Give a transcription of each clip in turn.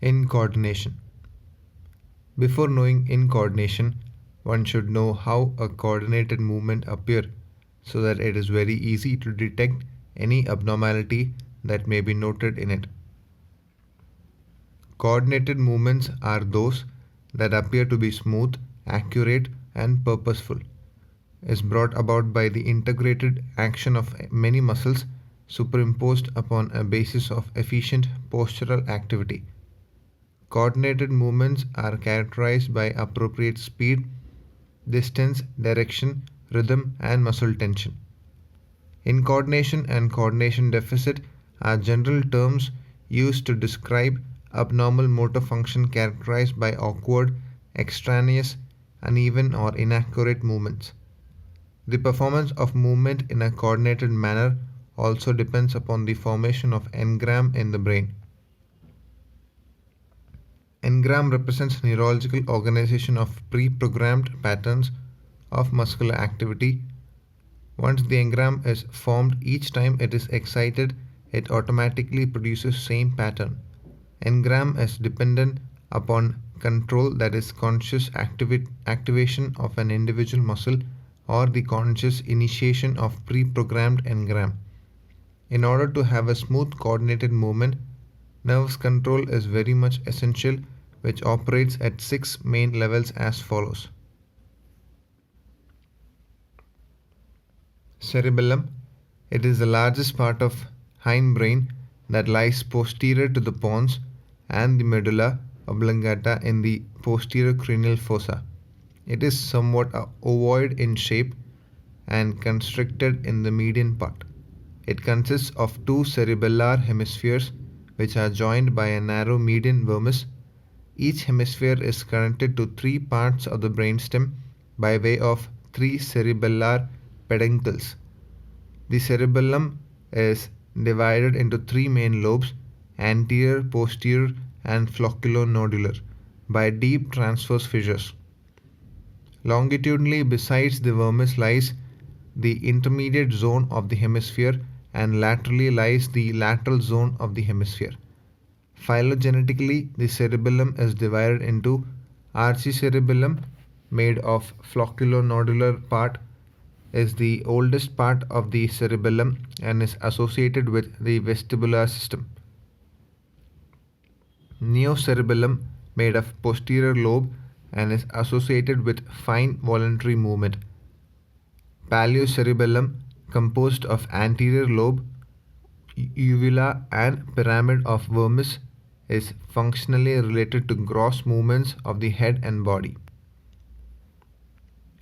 Incoordination. Before knowing incoordination, one should know how a coordinated movement appears so that it is very easy to detect any abnormality that may be noted in it. Coordinated movements are those that appear to be smooth, accurate, and purposeful, is brought about by the integrated action of many muscles superimposed upon a basis of efficient postural activity. Coordinated movements are characterized by appropriate speed, distance, direction, rhythm, and muscle tension. Incoordination and coordination deficit are general terms used to describe abnormal motor function characterized by awkward, extraneous, uneven, or inaccurate movements. The performance of movement in a coordinated manner also depends upon the formation of engram in the brain. Engram represents neurological organization of pre-programmed patterns of muscular activity. Once the engram is formed, each time it is excited, it automatically produces same pattern. Engram is dependent upon control, that is conscious activation of an individual muscle or the conscious initiation of pre-programmed engram. In order to have a smooth coordinated movement, nerves control is very much essential, which operates at 6 main levels as follows. Cerebellum. It is the largest part of hindbrain that lies posterior to the pons and the medulla oblongata in the posterior cranial fossa. It is somewhat ovoid in shape and constricted in the median part. It consists of two cerebellar hemispheres which are joined by a narrow median vermis. Each hemisphere is connected to 3 parts of the brainstem by way of 3 cerebellar peduncles. The cerebellum is divided into 3 main lobes, anterior, posterior, and flocculonodular, by deep transverse fissures. Longitudinally besides the vermis lies the intermediate zone of the hemisphere, and laterally lies the lateral zone of the hemisphere. Phylogenetically, the cerebellum is divided into archicerebellum, made of flocculonodular part, is the oldest part of the cerebellum and is associated with the vestibular system. Neocerebellum, made of posterior lobe and is associated with fine voluntary movement. Paleocerebellum, composed of anterior lobe, uvula, and pyramid of vermis, is functionally related to gross movements of the head and body.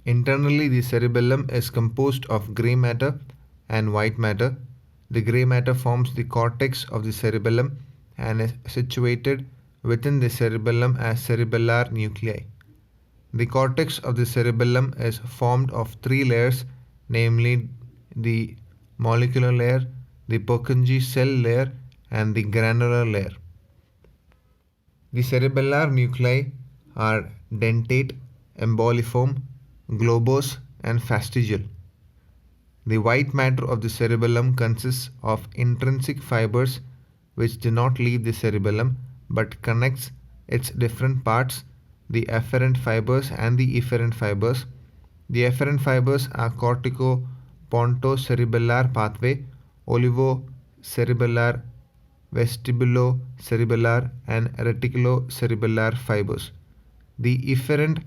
Internally, the cerebellum is composed of grey matter and white matter. The grey matter forms the cortex of the cerebellum and is situated within the cerebellum as cerebellar nuclei. The cortex of the cerebellum is formed of 3 layers, namely the molecular layer, the Purkinje cell layer, and the granular layer. The cerebellar nuclei are dentate, emboliform, globose, and fastigial. The white matter of the cerebellum consists of intrinsic fibers which do not leave the cerebellum but connects its different parts, the afferent fibers and the efferent fibers. The afferent fibers are cortico-pontocerebellar pathway, olivocerebellar, vestibulocerebellar, and reticulocerebellar fibers. The efferent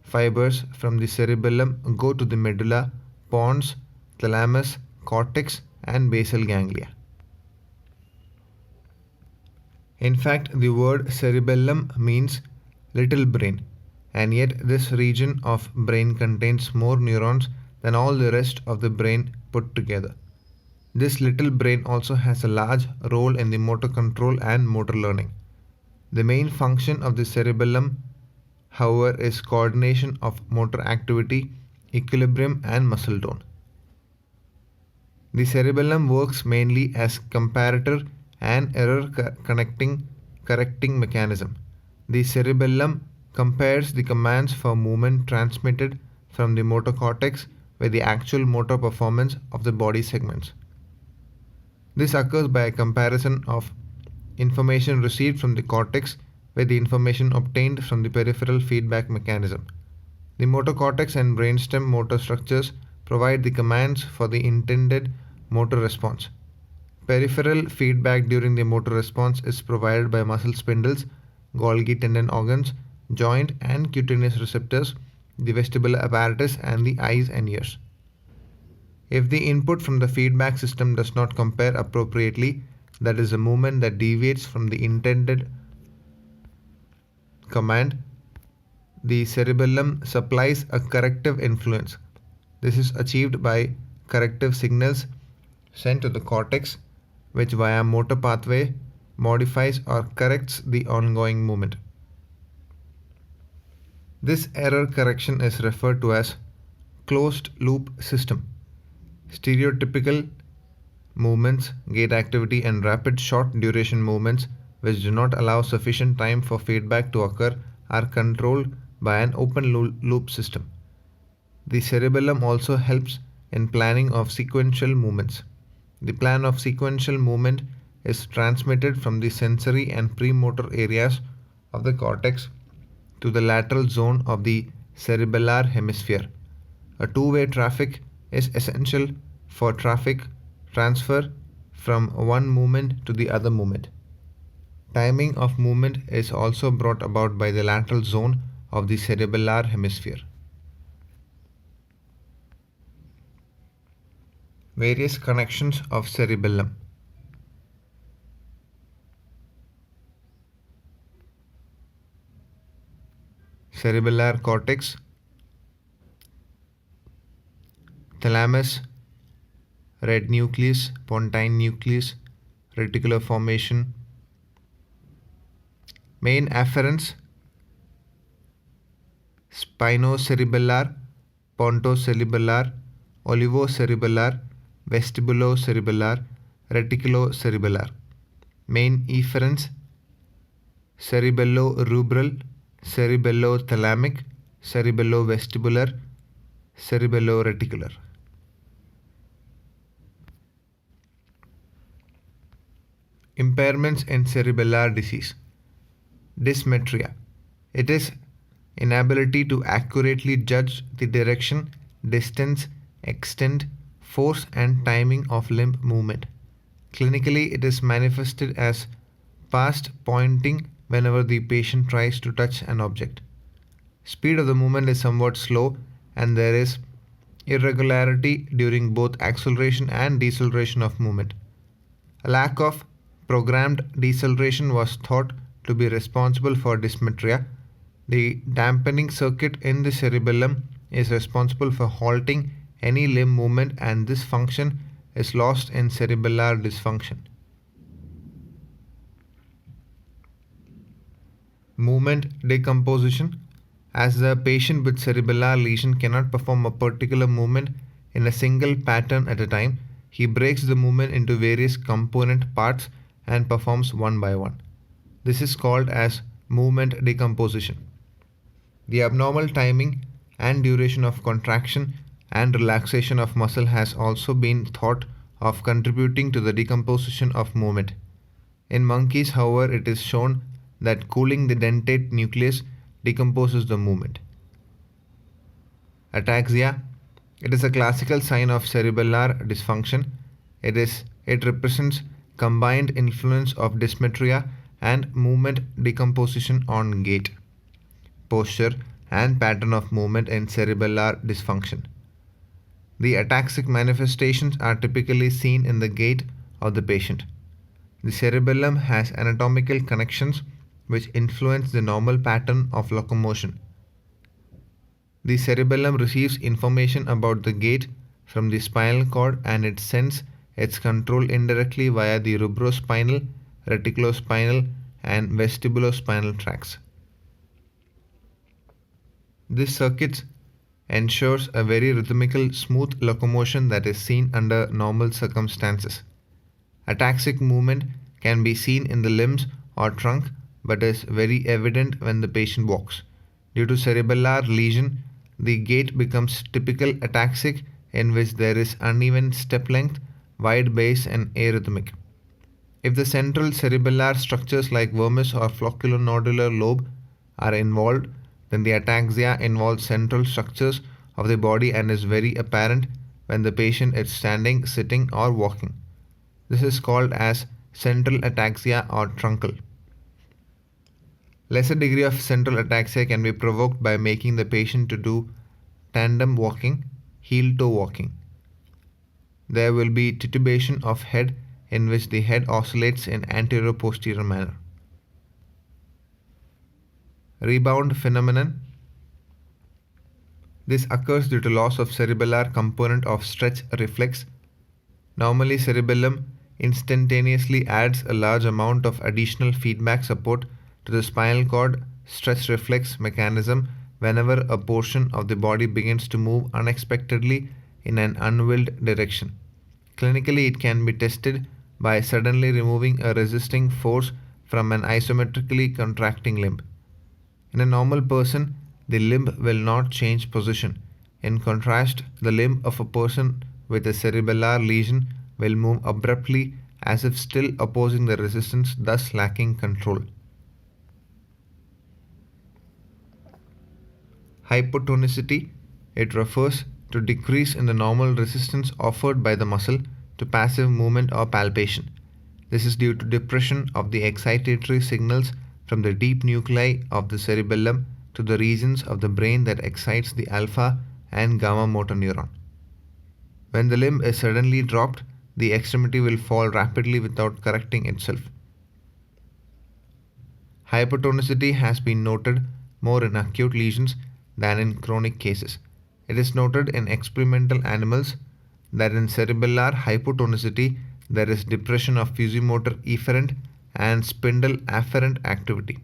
fibers from the cerebellum go to the medulla, pons, thalamus, cortex, and basal ganglia. In fact, the word cerebellum means little brain, and yet this region of brain contains more neurons than all the rest of the brain put together. This little brain also has a large role in the motor control and motor learning. The main function of the cerebellum, however, is coordination of motor activity, equilibrium, and muscle tone. The cerebellum works mainly as comparator and error correcting mechanism. The cerebellum compares the commands for movement transmitted from the motor cortex with the actual motor performance of the body segments. This occurs by a comparison of information received from the cortex with the information obtained from the peripheral feedback mechanism. The motor cortex and brainstem motor structures provide the commands for the intended motor response. Peripheral feedback during the motor response is provided by muscle spindles, Golgi tendon organs, joint and cutaneous receptors, the vestibular apparatus, and the eyes and ears. If the input from the feedback system does not compare appropriately, that is a movement that deviates from the intended command, the cerebellum supplies a corrective influence. This is achieved by corrective signals sent to the cortex, which via motor pathway modifies or corrects the ongoing movement. This error correction is referred to as closed loop system. Stereotypical movements, gait activity, and rapid short duration movements which do not allow sufficient time for feedback to occur are controlled by an open loop system. The cerebellum also helps in planning of sequential movements. The plan of sequential movement is transmitted from the sensory and premotor areas of the cortex to the lateral zone of the cerebellar hemisphere. A two-way traffic is essential for traffic transfer from one movement to the other movement. Timing of movement is also brought about by the lateral zone of the cerebellar hemisphere. Various connections of cerebellum. Cerebellar cortex, thalamus, red nucleus, pontine nucleus, reticular formation. Main afferents: spinocerebellar, pontocerebellar, olivocerebellar, vestibulocerebellar, reticulocerebellar. Main efferents: cerebello-rubral, cerebellothalamic, cerebellovestibular, cerebelloreticular. Impairments in cerebellar disease. Dysmetria. It is inability to accurately judge the direction, distance, extent, force, and timing of limb movement. Clinically, it is manifested as past pointing whenever the patient tries to touch an object. Speed of the movement is somewhat slow, and there is irregularity during both acceleration and deceleration of movement. A lack of programmed deceleration was thought to be responsible for dysmetria. The dampening circuit in the cerebellum is responsible for halting any limb movement, and this function is lost in cerebellar dysfunction. Movement decomposition. As the patient with cerebellar lesion cannot perform a particular movement in a single pattern at a time, he breaks the movement into various component parts and performs one by one. This is called as movement decomposition. The abnormal timing and duration of contraction and relaxation of muscle has also been thought of contributing to the decomposition of movement. In monkeys, however, it is shown that cooling the dentate nucleus decomposes the movement. Ataxia. It is a classical sign of cerebellar dysfunction. It represents combined influence of dysmetria and movement decomposition on gait, posture, and pattern of movement in cerebellar dysfunction. The ataxic manifestations are typically seen in the gait of the patient. The cerebellum has anatomical connections which influence the normal pattern of locomotion. The cerebellum receives information about the gait from the spinal cord, and it sends its control indirectly via the rubrospinal, reticulospinal, and vestibulospinal tracts. This circuit ensures a very rhythmical, smooth locomotion that is seen under normal circumstances. Ataxic movement can be seen in the limbs or trunk, but is very evident when the patient walks. Due to cerebellar lesion, the gait becomes typical ataxic, in which there is uneven step length, wide base, and arrhythmic. If the central cerebellar structures like vermis or flocculonodular lobe are involved, then the ataxia involves central structures of the body and is very apparent when the patient is standing, sitting, or walking. This is called as central ataxia or truncal. Lesser degree of central ataxia can be provoked by making the patient to do tandem walking, heel-toe walking. There will be titubation of head in which the head oscillates in anterior-posterior manner. Rebound phenomenon. This occurs due to loss of cerebellar component of stretch reflex. Normally, cerebellum instantaneously adds a large amount of additional feedback support to the spinal cord stretch reflex mechanism whenever a portion of the body begins to move unexpectedly in an unwilled direction. Clinically, it can be tested by suddenly removing a resisting force from an isometrically contracting limb. In a normal person, the limb will not change position. In contrast, the limb of a person with a cerebellar lesion will move abruptly as if still opposing the resistance, thus lacking control. Hypotonicity. It refers to decrease in the normal resistance offered by the muscle to passive movement or palpation. This is due to depression of the excitatory signals from the deep nuclei of the cerebellum to the regions of the brain that excites the alpha and gamma motor neuron. When the limb is suddenly dropped, the extremity will fall rapidly without correcting itself. Hypotonicity has been noted more in acute lesions than in chronic cases. It is noted in experimental animals that in cerebellar hypotonicity there is depression of physiomotor efferent and spindle afferent activity.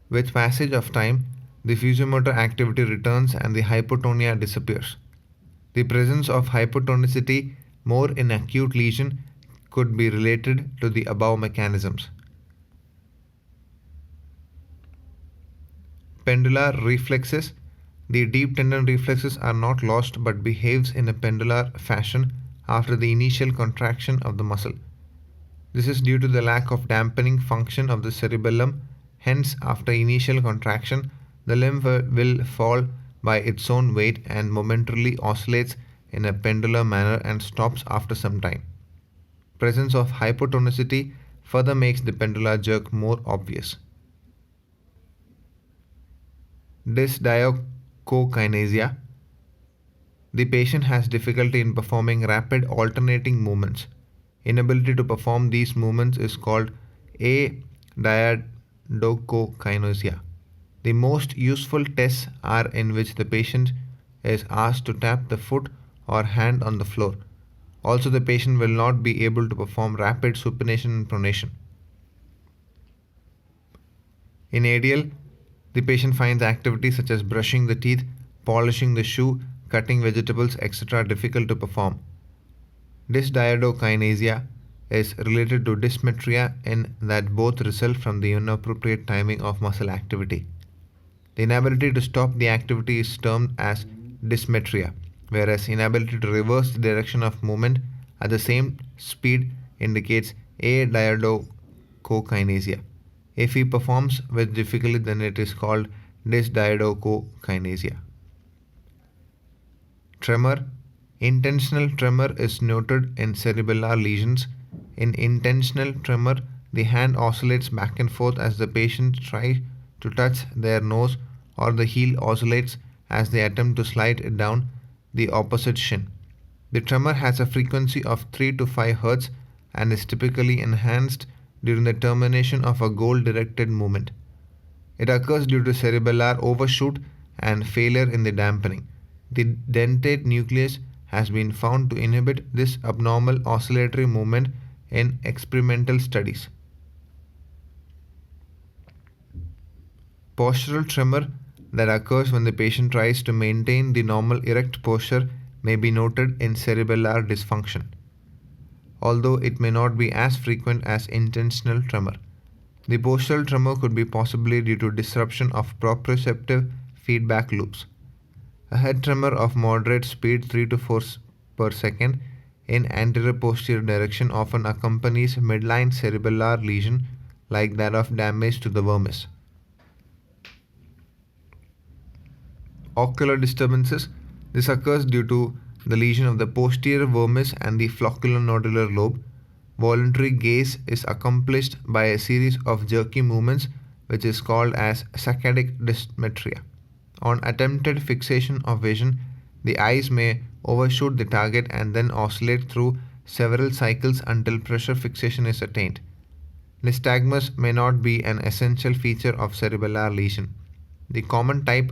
With passage of time, the physiomotor activity returns and the hypotonia disappears. The presence of hypotonicity more in acute lesion could be related to the above mechanisms. Pendular reflexes. The deep tendon reflexes are not lost but behaves in a pendular fashion after the initial contraction of the muscle. This is due to the lack of dampening function of the cerebellum. Hence, after initial contraction, the limb will fall by its own weight and momentarily oscillates in a pendular manner and stops after some time. Presence of hypotonicity further makes the pendular jerk more obvious. Dysdiacokinesia. The patient has difficulty in performing rapid alternating movements. Inability to perform these movements is called adiadochokinesia. The most useful tests are in which the patient is asked to tap the foot or hand on the floor. Also, the patient will not be able to perform rapid supination and pronation. In ADL, the patient finds activities such as brushing the teeth, polishing the shoe, cutting vegetables, etc. difficult to perform. Dysdiadokinesia is related to dysmetria in that both result from the inappropriate timing of muscle activity. The inability to stop the activity is termed as dysmetria, whereas inability to reverse the direction of movement at the same speed indicates adiadochokinesia. If he performs with difficulty, then it is called dysdiadochokinesia. Tremor. Intentional tremor is noted in cerebellar lesions. In intentional tremor, the hand oscillates back and forth as the patient tries to touch their nose, or the heel oscillates as they attempt to slide it down the opposite shin. The tremor has a frequency of 3 to 5 Hz and is typically enhanced during the termination of a goal-directed movement. It occurs due to cerebellar overshoot and failure in the dampening. The dentate nucleus has been found to inhibit this abnormal oscillatory movement in experimental studies. Postural tremor that occurs when the patient tries to maintain the normal erect posture may be noted in cerebellar dysfunction, although it may not be as frequent as intentional tremor. The postural tremor could be possibly due to disruption of proprioceptive feedback loops. A head tremor of moderate speed 3 to 4 per second in anterior-posterior direction often accompanies midline cerebellar lesion like that of damage to the vermis. Ocular disturbances. This occurs due to the lesion of the posterior vermis and the flocculonodular lobe. Voluntary gaze is accomplished by a series of jerky movements which is called as saccadic dysmetria. On attempted fixation of vision, the eyes may overshoot the target and then oscillate through several cycles until pressure fixation is attained. Nystagmus may not be an essential feature of cerebellar lesion. The common type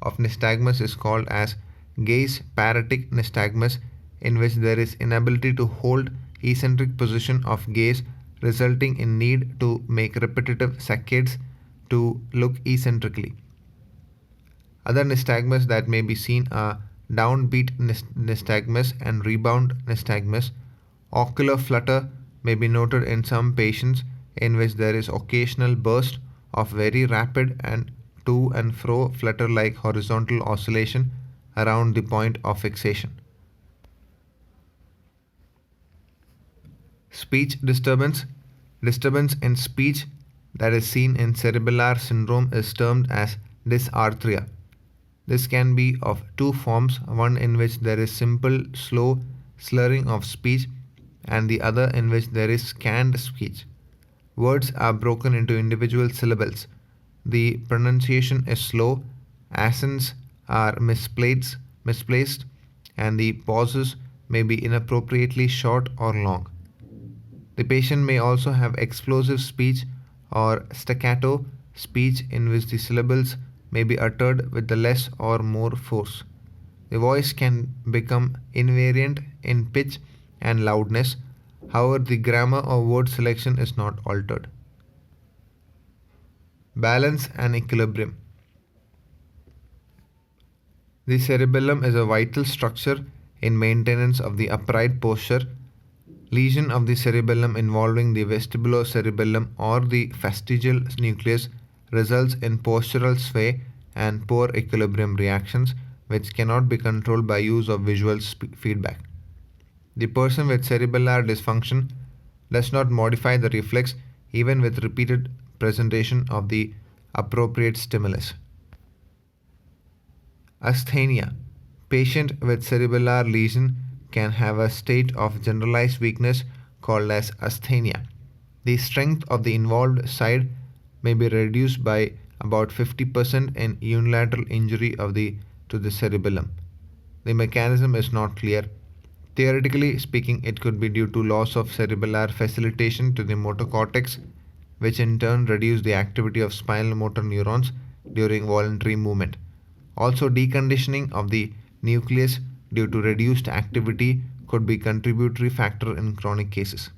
of nystagmus is called as gaze paretic nystagmus, in which there is inability to hold eccentric position of gaze, resulting in need to make repetitive saccades to look eccentrically. Other nystagmus that may be seen are downbeat nystagmus and rebound nystagmus. Ocular flutter may be noted in some patients, in which there is occasional burst of very rapid and to and fro flutter-like horizontal oscillation around the point of fixation. Speech disturbance. Disturbance in speech that is seen in cerebellar syndrome is termed as dysarthria. This can be of two forms, one in which there is simple, slow slurring of speech and the other in which there is scanned speech. Words are broken into individual syllables. The pronunciation is slow, accents are misplaced, and the pauses may be inappropriately short or long. The patient may also have explosive speech or staccato speech, in which the syllables may be uttered with the less or more force. The voice can become invariant in pitch and loudness, however, the grammar or word selection is not altered. Balance and equilibrium. The cerebellum is a vital structure in maintenance of the upright posture. Lesion of the cerebellum involving the vestibulocerebellum or the fastigial nucleus results in postural sway and poor equilibrium reactions, which cannot be controlled by use of visual feedback. The person with cerebellar dysfunction does not modify the reflex even with repeated presentation of the appropriate stimulus. Asthenia. Patient with cerebellar lesion can have a state of generalized weakness called as asthenia. The strength of the involved side may be reduced by about 50% in unilateral injury to the cerebellum. The mechanism is not clear. Theoretically speaking, it could be due to loss of cerebellar facilitation to the motor cortex, which in turn reduce the activity of spinal motor neurons during voluntary movement. Also, deconditioning of the nucleus due to reduced activity could be a contributory factor in chronic cases.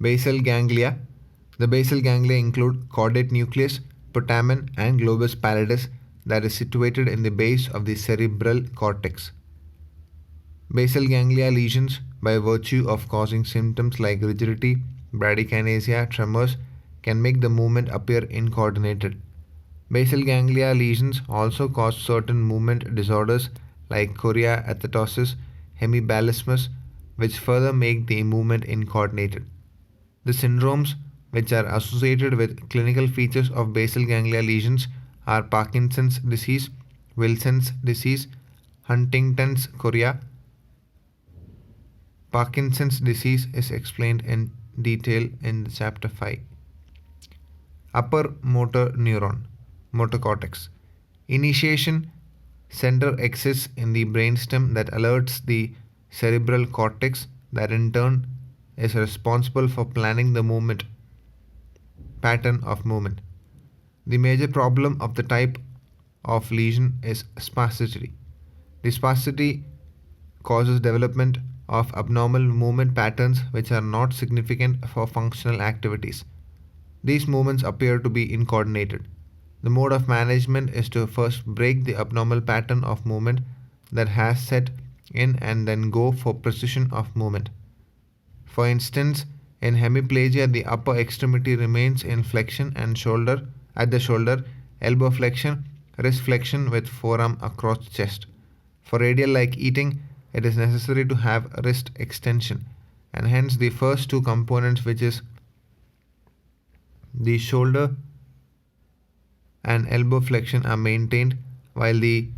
Basal ganglia. The basal ganglia include caudate nucleus, putamen, and globus pallidus that is situated in the base of the cerebral cortex. Basal ganglia lesions, by virtue of causing symptoms like rigidity, bradykinesia, tremors, can make the movement appear incoordinated. Basal ganglia lesions also cause certain movement disorders like chorea athetosis, hemibalismus, which further make the movement incoordinated. The syndromes which are associated with clinical features of basal ganglia lesions are Parkinson's disease, Wilson's disease, Huntington's chorea. Parkinson's disease is explained in detail in chapter 5. Upper motor neuron, motor cortex. Initiation center exists in the brainstem that alerts the cerebral cortex that in turn is responsible for planning the movement pattern of movement. The major problem of the type of lesion is spasticity. The spasticity causes development of abnormal movement patterns which are not significant for functional activities. These movements appear to be incoordinated. The mode of management is to first break the abnormal pattern of movement that has set in and then go for precision of movement. For instance, in hemiplegia, the upper extremity remains in flexion and at the shoulder, elbow flexion, wrist flexion with forearm across chest. For radial like eating, it is necessary to have wrist extension, and hence the first two components, which is the shoulder and elbow flexion, are maintained, while the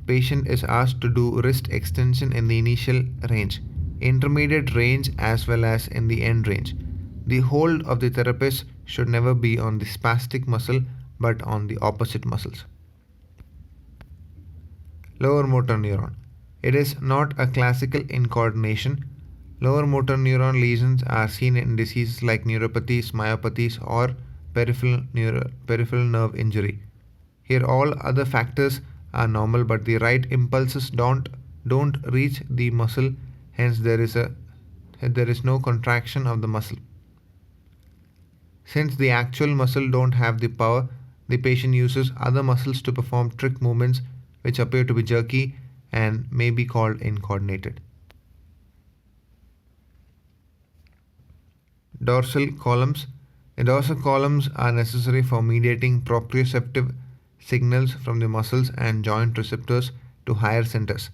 patient is asked to do wrist extension in the initial range, intermediate range, as well as in the end range. The hold of the therapist should never be on the spastic muscle but on the opposite muscles. Lower motor neuron. It is not a classical incoordination. Lower motor neuron lesions are seen in diseases like neuropathies, myopathies, or peripheral nerve injury. Here all other factors are normal, but the right impulses don't reach the muscle, hence there is no contraction of the muscle. Since the actual muscle don't have the power, the patient uses other muscles to perform trick movements which appear to be jerky and may be called incoordinated. Dorsal columns. The dorsal columns are necessary for mediating proprioceptive signals from the muscles and joint receptors to higher centers.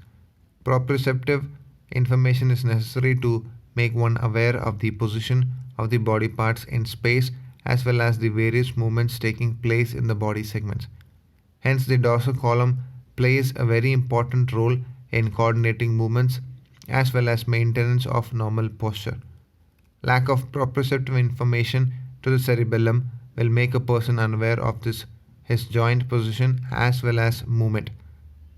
Proprioceptive information is necessary to make one aware of the position of the body parts in space as well as the various movements taking place in the body segments. Hence, the dorsal column plays a very important role in coordinating movements as well as maintenance of normal posture. Lack of proprioceptive information to the cerebellum will make a person unaware of his joint position as well as movement.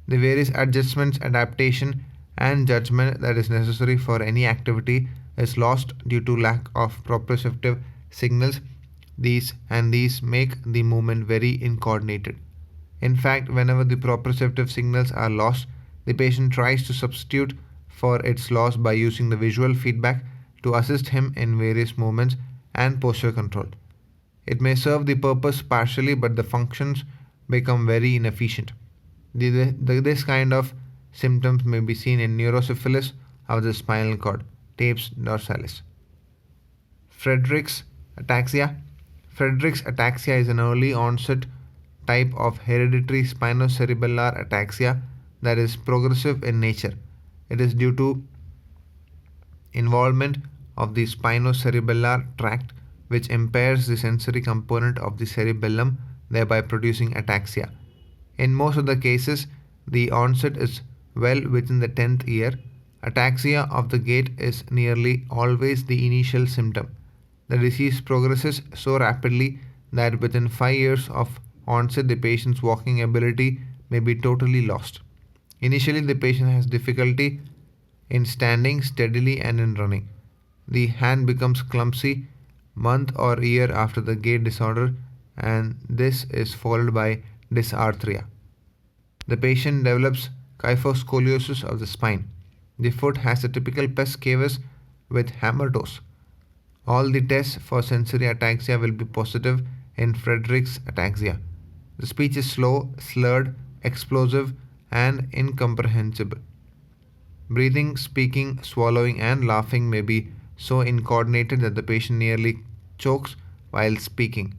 The various adjustments, adaptation, and judgment that is necessary for any activity is lost due to lack of proprioceptive signals. These make the movement very incoordinated. In fact, whenever the proprioceptive signals are lost, the patient tries to substitute for its loss by using the visual feedback to assist him in various movements and posture control. It may serve the purpose partially, but the functions become very inefficient. This kind of symptoms may be seen in neurosyphilis of the spinal cord, tapes dorsalis. Friedreich's ataxia. Friedreich's ataxia is an early onset type of hereditary spinocerebellar ataxia that is progressive in nature. It is due to involvement of the spinocerebellar tract, which impairs the sensory component of the cerebellum, thereby producing ataxia. In most of the cases, the onset is well within the 10th year. Ataxia of the gait is nearly always the initial symptom. The disease progresses so rapidly that within 5 years of onset, the patient's walking ability may be totally lost. Initially, the patient has difficulty in standing steadily and in running. The hand becomes clumsy month or year after the gait disorder, and this is followed by dysarthria. The patient develops kyphoscoliosis of the spine. The foot has a typical pes cavus with hammer toes. All the tests for sensory ataxia will be positive in Friedreich's ataxia. The speech is slow, slurred, explosive, and incomprehensible. Breathing, speaking, swallowing, and laughing may be so incoordinated that the patient nearly chokes while speaking.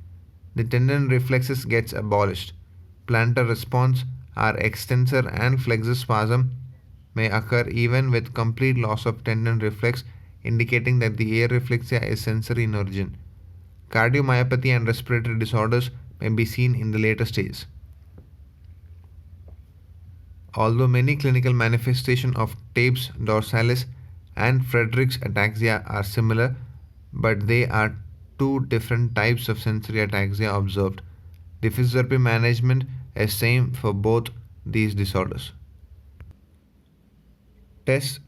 The tendon reflexes gets abolished. Plantar response or extensor and flexor spasm may occur even with complete loss of tendon reflex, indicating that the areflexia is sensory in origin. Cardiomyopathy and respiratory disorders may be seen in the later stages. Although many clinical manifestations of tapes dorsalis and Friedreich's ataxia are similar, but they are two different types of sensory ataxia observed. The physiotherapy management is same for both these disorders. Tests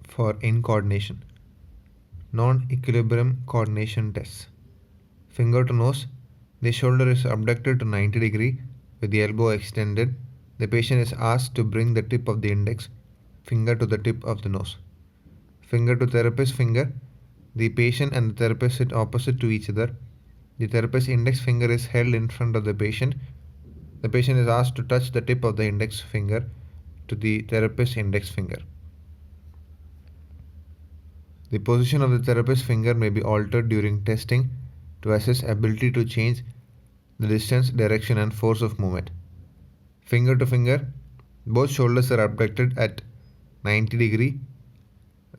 for incoordination. Non-equilibrium coordination tests. Finger to nose. The shoulder is abducted to 90 degree with the elbow extended. The patient is asked to bring the tip of the index finger to the tip of the nose. Finger to therapist finger. The patient and the therapist sit opposite to each other. The therapist's index finger is held in front of the patient. The patient is asked to touch the tip of the index finger to the therapist's index finger. The position of the therapist's finger may be altered during testing to assess ability to change the distance, direction, and force of movement. Finger to finger. Both shoulders are abducted at 90 degree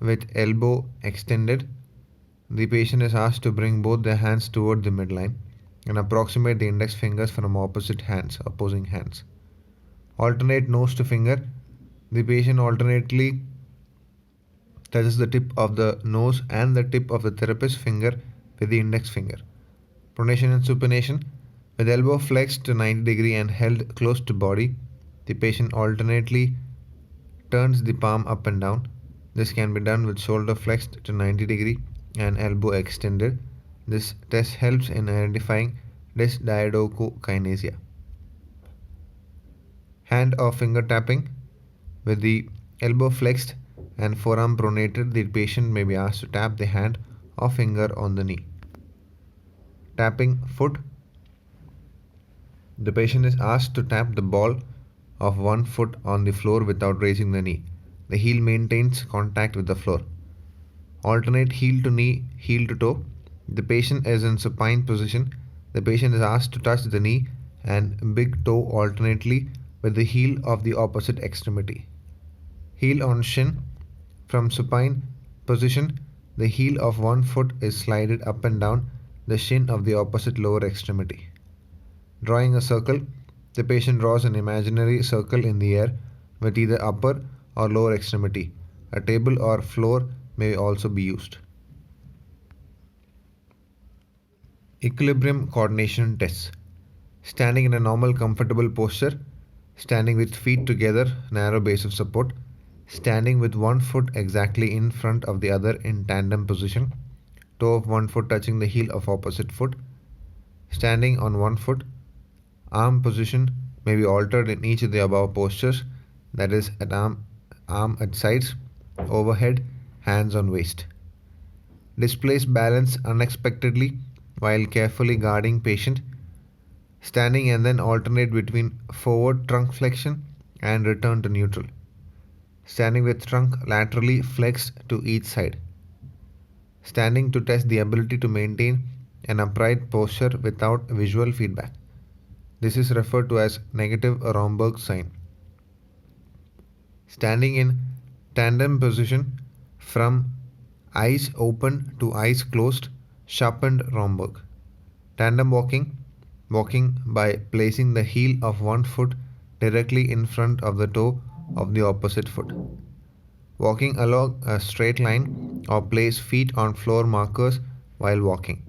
with elbow extended. The patient is asked to bring both their hands toward the midline and approximate the index fingers from opposing hands. Alternate nose to finger. The patient alternately touches the tip of the nose and the tip of the therapist's finger with the index finger. Pronation and supination. With elbow flexed to 90 degree and held close to body, the patient alternately turns the palm up and down. This can be done with shoulder flexed to 90 degree and elbow extended. This test helps in identifying dysdiadochokinesia. Hand or finger tapping. With the elbow flexed and forearm pronated, the patient may be asked to tap the hand or finger on the knee. Tapping foot. The patient is asked to tap the ball of one foot on the floor without raising the knee. The heel maintains contact with the floor. Alternate heel to knee, heel to toe. The patient is in supine position. The patient is asked to touch the knee and big toe alternately with the heel of the opposite extremity. Heel on shin. From supine position, the heel of one foot is slided up and down the shin of the opposite lower extremity. Drawing a circle. The patient draws an imaginary circle in the air with either upper or lower extremity. A table or floor may also be used. Equilibrium coordination tests. Standing in a normal comfortable posture. Standing with feet together, narrow base of support. Standing with one foot exactly in front of the other in tandem position. Toe of one foot touching the heel of opposite foot. Standing on one foot. Arm position may be altered in each of the above postures, that is, at arm at sides, overhead, hands on waist. Displace balance unexpectedly while carefully guarding patient. Standing and then alternate between forward trunk flexion and return to neutral. Standing with trunk laterally flexed to each side. Standing to test the ability to maintain an upright posture without visual feedback. This is referred to as negative Romberg sign. Standing in tandem position from eyes open to eyes closed, sharpened Romberg. Tandem walking. Walking by placing the heel of one foot directly in front of the toe of the opposite foot. Walking along a straight line or place feet on floor markers while walking.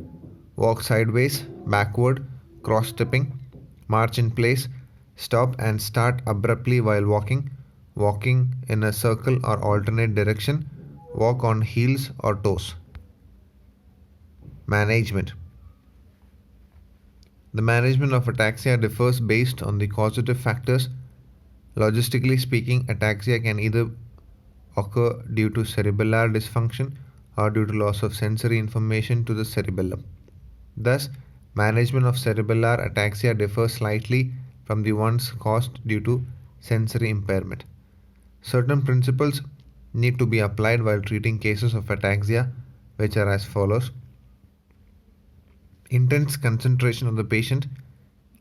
Walk sideways, backward, cross-stepping. March in place, stop and start abruptly while walking. Walking in a circle or alternate direction. Walk on heels or toes. Management. The management of ataxia differs based on the causative factors. Logistically speaking, ataxia can either occur due to cerebellar dysfunction or due to loss of sensory information to the cerebellum. Thus, management of cerebellar ataxia differs slightly from the ones caused due to sensory impairment. Certain principles need to be applied while treating cases of ataxia, which are as follows. Intense concentration of the patient.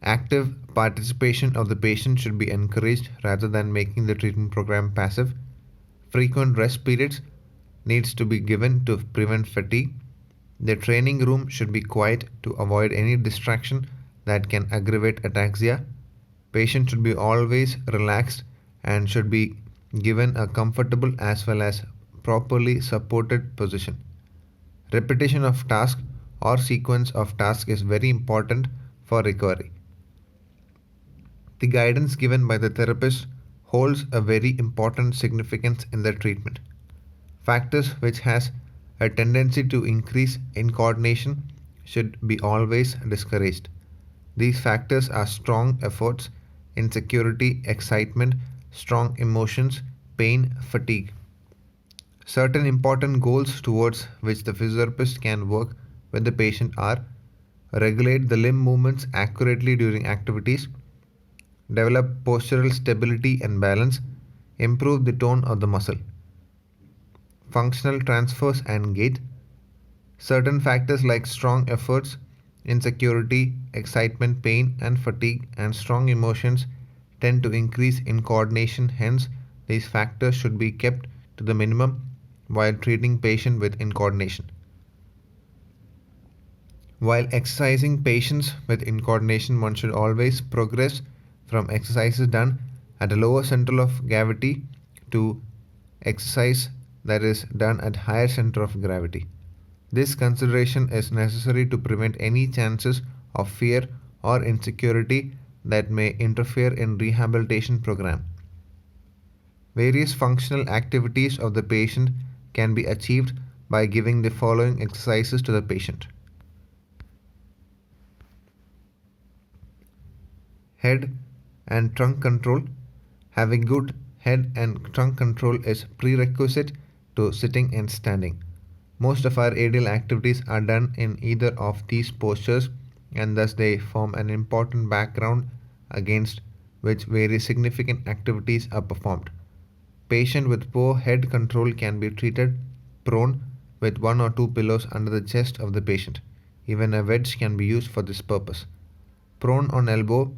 Active participation of the patient should be encouraged rather than making the treatment program passive. Frequent rest periods needs to be given to prevent fatigue. The training room should be quiet to avoid any distraction that can aggravate ataxia. Patient should be always relaxed and should be given a comfortable as well as properly supported position. Repetition of task or sequence of tasks is very important for recovery. The guidance given by the therapist holds a very important significance in the treatment. Factors which has a tendency to increase incoordination should be always discouraged. These factors are strong efforts, insecurity, excitement, strong emotions, pain, fatigue. Certain important goals towards which the physiotherapist can work with the patient are: regulate the limb movements accurately during activities, develop postural stability and balance, improve the tone of the muscle, functional transfers and gait. Certain factors like strong efforts, insecurity, excitement, pain and fatigue and strong emotions tend to increase incoordination. Hence, these factors should be kept to the minimum while treating patient with incoordination. While exercising patients with incoordination, one should always progress from exercises done at a lower center of gravity to exercise that is done at higher center of gravity. This consideration is necessary to prevent any chances of fear or insecurity that may interfere in rehabilitation program. Various functional activities of the patient can be achieved by giving the following exercises to the patient. Head and trunk control. Having good head and trunk control is prerequisite to sitting and standing. Most of our aerial activities are done in either of these postures, and thus they form an important background against which very significant activities are performed. Patient with poor head control can be treated prone with one or two pillows under the chest of the patient. Even a wedge can be used for this purpose. Prone on elbow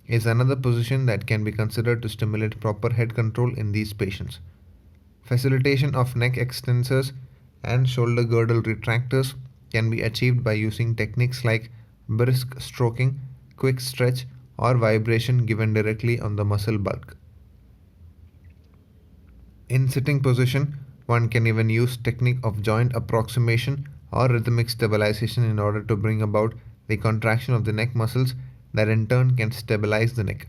is another position that can be considered to stimulate proper head control in these patients. Facilitation of neck extensors and shoulder girdle retractors can be achieved by using techniques like brisk stroking, quick stretch, or vibration given directly on the muscle bulk. In sitting position, one can even use technique of joint approximation or rhythmic stabilization in order to bring about the contraction of the neck muscles that in turn can stabilize the neck.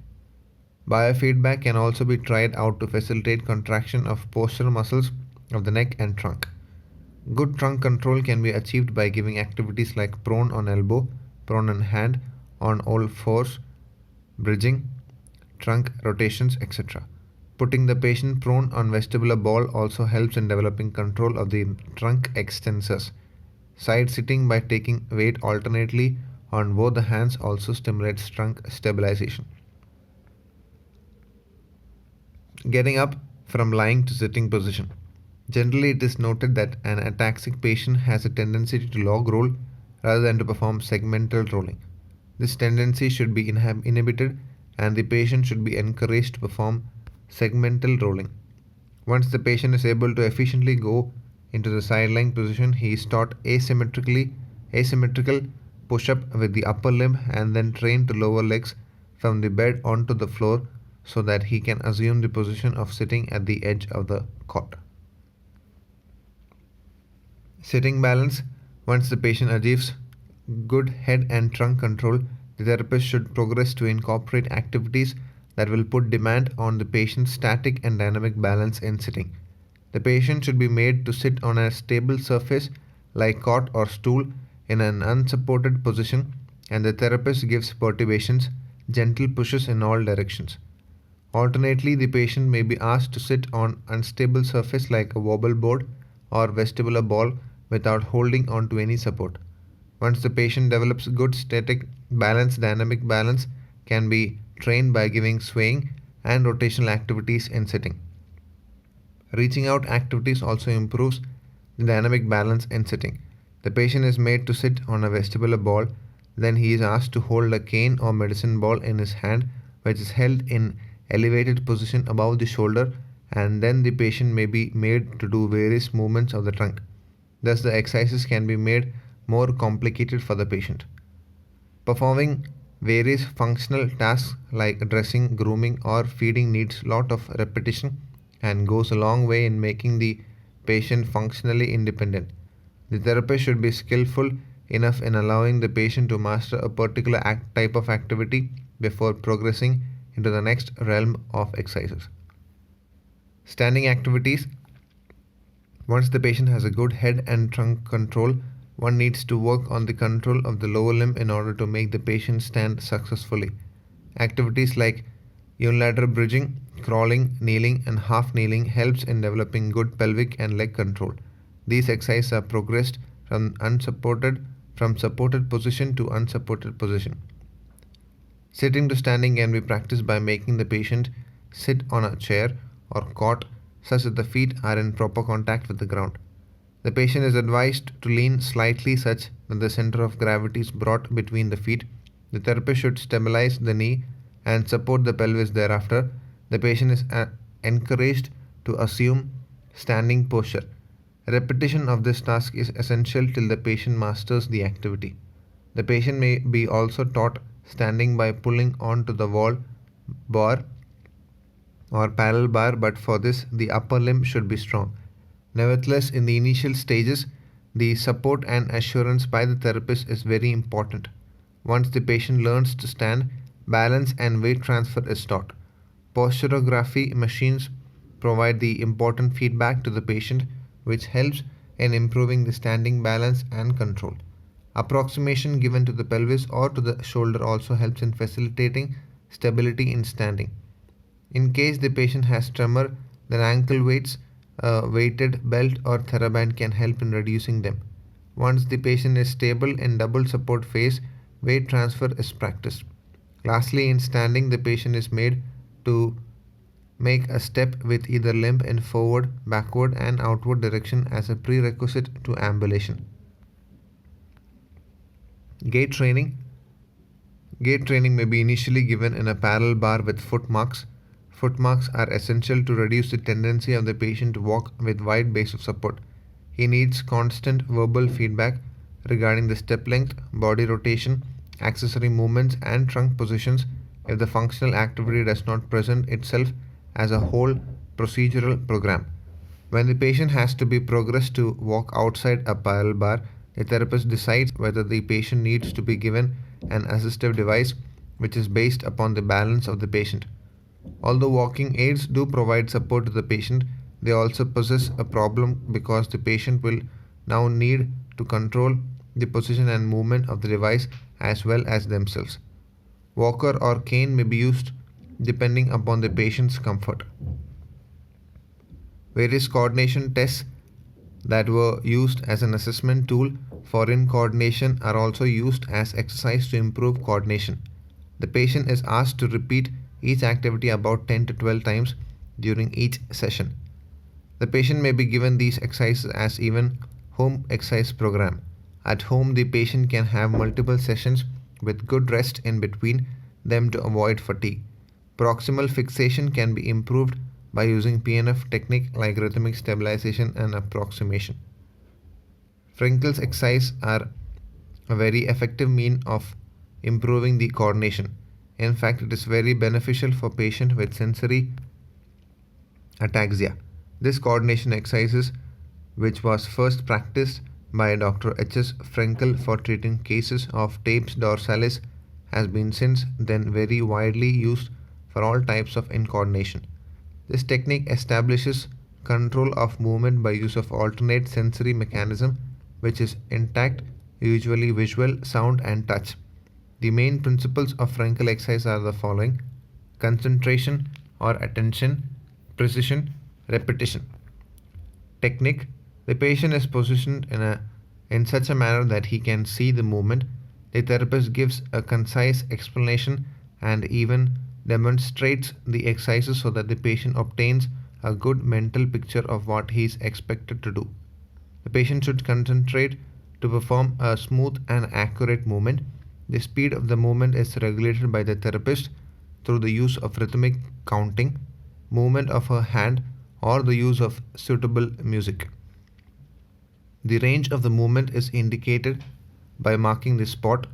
Biofeedback can also be tried out to facilitate contraction of postural muscles of the neck and trunk. Good trunk control can be achieved by giving activities like prone on elbow, prone on hand, on all fours, bridging, trunk rotations, etc. Putting the patient prone on vestibular ball also helps in developing control of the trunk extensors. Side sitting by taking weight alternately on both the hands also stimulates trunk stabilization. Getting up from lying to sitting position. Generally, it is noted that an ataxic patient has a tendency to log roll rather than to perform segmental rolling. This tendency should be inhibited, and the patient should be encouraged to perform segmental rolling. Once the patient is able to efficiently go into the side lying position, he is taught asymmetrical push-up with the upper limb and then trained to lower legs from the bed onto the floor so that he can assume the position of sitting at the edge of the cot. Sitting balance. Once the patient achieves good head and trunk control, the therapist should progress to incorporate activities that will put demand on the patient's static and dynamic balance in sitting. The patient should be made to sit on a stable surface like cot or stool in an unsupported position, and the therapist gives perturbations, gentle pushes in all directions. Alternately, the patient may be asked to sit on unstable surface like a wobble board or vestibular ball without holding on to any support. Once the patient develops good static balance, dynamic balance can be trained by giving swaying and rotational activities in sitting. Reaching out activities also improves the dynamic balance in sitting. The patient is made to sit on a vestibular ball, then he is asked to hold a cane or medicine ball in his hand, which is held in elevated position above the shoulder, and then the patient may be made to do various movements of the trunk. Thus, the exercises can be made more complicated for the patient. Performing various functional tasks like dressing, grooming, or feeding needs lot of repetition and goes a long way in making the patient functionally independent. The therapist should be skillful enough in allowing the patient to master a particular type of activity before progressing into the next realm of exercises. Standing activities. Once the patient has a good head and trunk control, one needs to work on the control of the lower limb in order to make the patient stand successfully. Activities like unilateral bridging, crawling, kneeling, and half kneeling helps in developing good pelvic and leg control. These exercises are progressed from supported position to unsupported position. Sitting to standing can be practiced by making the patient sit on a chair or cot such that the feet are in proper contact with the ground. The patient is advised to lean slightly such that the center of gravity is brought between the feet. The therapist should stabilize the knee and support the pelvis thereafter. The patient is encouraged to assume standing posture. Repetition of this task is essential till the patient masters the activity. The patient may be also taught standing by pulling onto the wall bar or parallel bar, but for this the upper limb should be strong. Nevertheless, in the initial stages, the support and assurance by the therapist is very important. Once the patient learns to stand, balance and weight transfer is taught. Posturography machines provide the important feedback to the patient, which helps in improving the standing balance and control. Approximation given to the pelvis or to the shoulder also helps in facilitating stability in standing. In case the patient has tremor, then ankle weights, a weighted belt or TheraBand can help in reducing them. Once the patient is stable in double support phase, weight transfer is practiced. Lastly, in standing, the patient is made to make a step with either limb in forward, backward, and outward direction as a prerequisite to ambulation. Gait training. Gait training may be initially given in a parallel bar with foot marks. Foot marks are essential to reduce the tendency of the patient to walk with wide base of support. He needs constant verbal feedback regarding the step length, body rotation, accessory movements, and trunk positions if the functional activity does not present itself as a whole procedural program. When the patient has to be progressed to walk outside a parallel bar, the therapist decides whether the patient needs to be given an assistive device which is based upon the balance of the patient. Although walking aids do provide support to the patient, they also possess a problem because the patient will now need to control the position and movement of the device as well as themselves. Walker or cane may be used depending upon the patient's comfort. Various coordination tests that were used as an assessment tool for Incoordination are also used as exercise to improve coordination. The patient is asked to repeat each activity about 10 to 12 times during each session. The patient may be given these exercises as even home exercise program. At home, the patient can have multiple sessions with good rest in between them to avoid fatigue. Proximal fixation can be improved by using PNF technique like rhythmic stabilization and approximation. Frenkel's exercise are a very effective means of improving the coordination. In fact, it is very beneficial for patients with sensory ataxia. This coordination exercises, which was first practiced by Dr. H.S. Frenkel for treating cases of tapes dorsalis, has been since then very widely used for all types of incoordination. This technique establishes control of movement by use of alternate sensory mechanism which is intact, usually visual, sound and touch. The main principles of Frenkel exercise are the following: concentration or attention, precision, repetition. Technique: the patient is positioned in such a manner that he can see the movement. The therapist gives a concise explanation and even demonstrates the exercises so that the patient obtains a good mental picture of what he is expected to do. The patient should concentrate to perform a smooth and accurate movement. The speed of the movement is regulated by the therapist through the use of rhythmic counting, movement of her hand, or the use of suitable music. The range of the movement is indicated by marking the spot,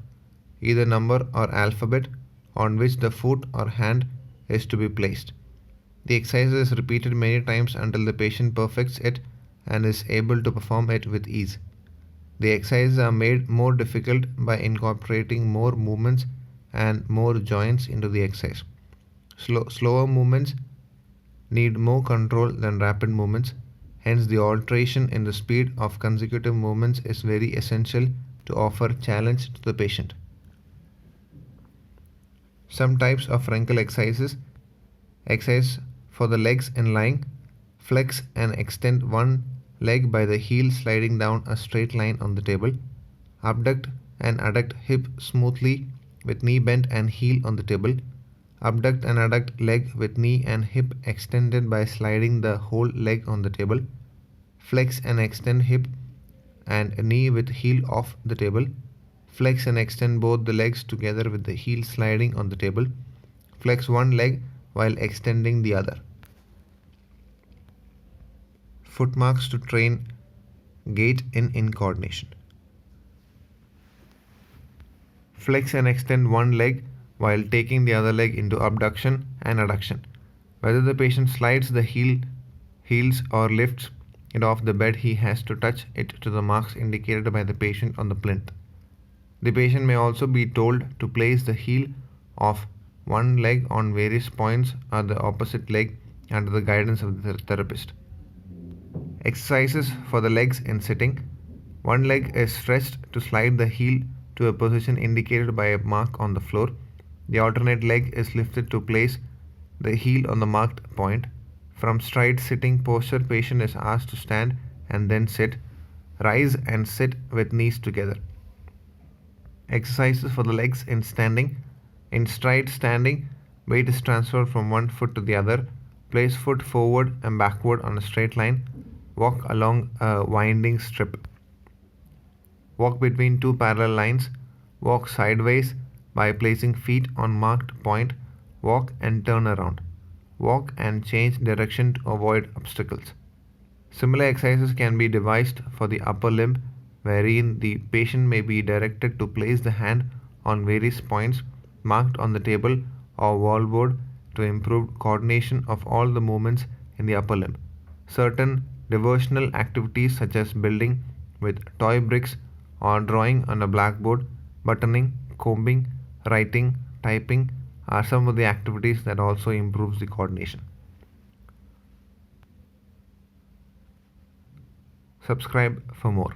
either number or alphabet, on which the foot or hand is to be placed. The exercise is repeated many times until the patient perfects it and is able to perform it with ease. The exercises are made more difficult by incorporating more movements and more joints into the exercise. Slower movements need more control than rapid movements. Hence, the alteration in the speed of consecutive movements is very essential to offer challenge to the patient. Some types of Frenkel exercises: exercise for the legs in lying. Flex and extend one leg by the heel sliding down a straight line on the table. Abduct and adduct hip smoothly with knee bent and heel on the table. Abduct and adduct leg with knee and hip extended by sliding the whole leg on the table. Flex and extend hip and knee with heel off the table. Flex and extend both the legs together with the heel sliding on the table. Flex one leg while extending the other. Footmarks to train gait in incoordination. Flex and extend one leg while taking the other leg into abduction and adduction. Whether the patient slides the heels or lifts it off the bed, he has to touch it to the marks indicated by the patient on the plinth. The patient may also be told to place the heel of one leg on various points of the opposite leg under the guidance of the therapist. Exercises for the legs in sitting. One leg is stretched to slide the heel to a position indicated by a mark on the floor. The alternate leg is lifted to place the heel on the marked point. From straight sitting posture, patient is asked to stand and then sit, rise and sit with knees together. Exercises for the legs in standing. In straight standing, weight is transferred from one foot to the other. Place foot forward and backward on a straight line. Walk along a winding strip. Walk between two parallel lines. Walk sideways by placing feet on marked point. Walk and turn around. Walk and change direction to avoid obstacles. Similar exercises can be devised for the upper limb, wherein the patient may be directed to place the hand on various points marked on the table or wallboard to improve coordination of all the movements in the upper limb. Certain diversional activities such as building with toy bricks or drawing on a blackboard, buttoning, combing, writing, typing are some of the activities that also improves the coordination. Subscribe for more.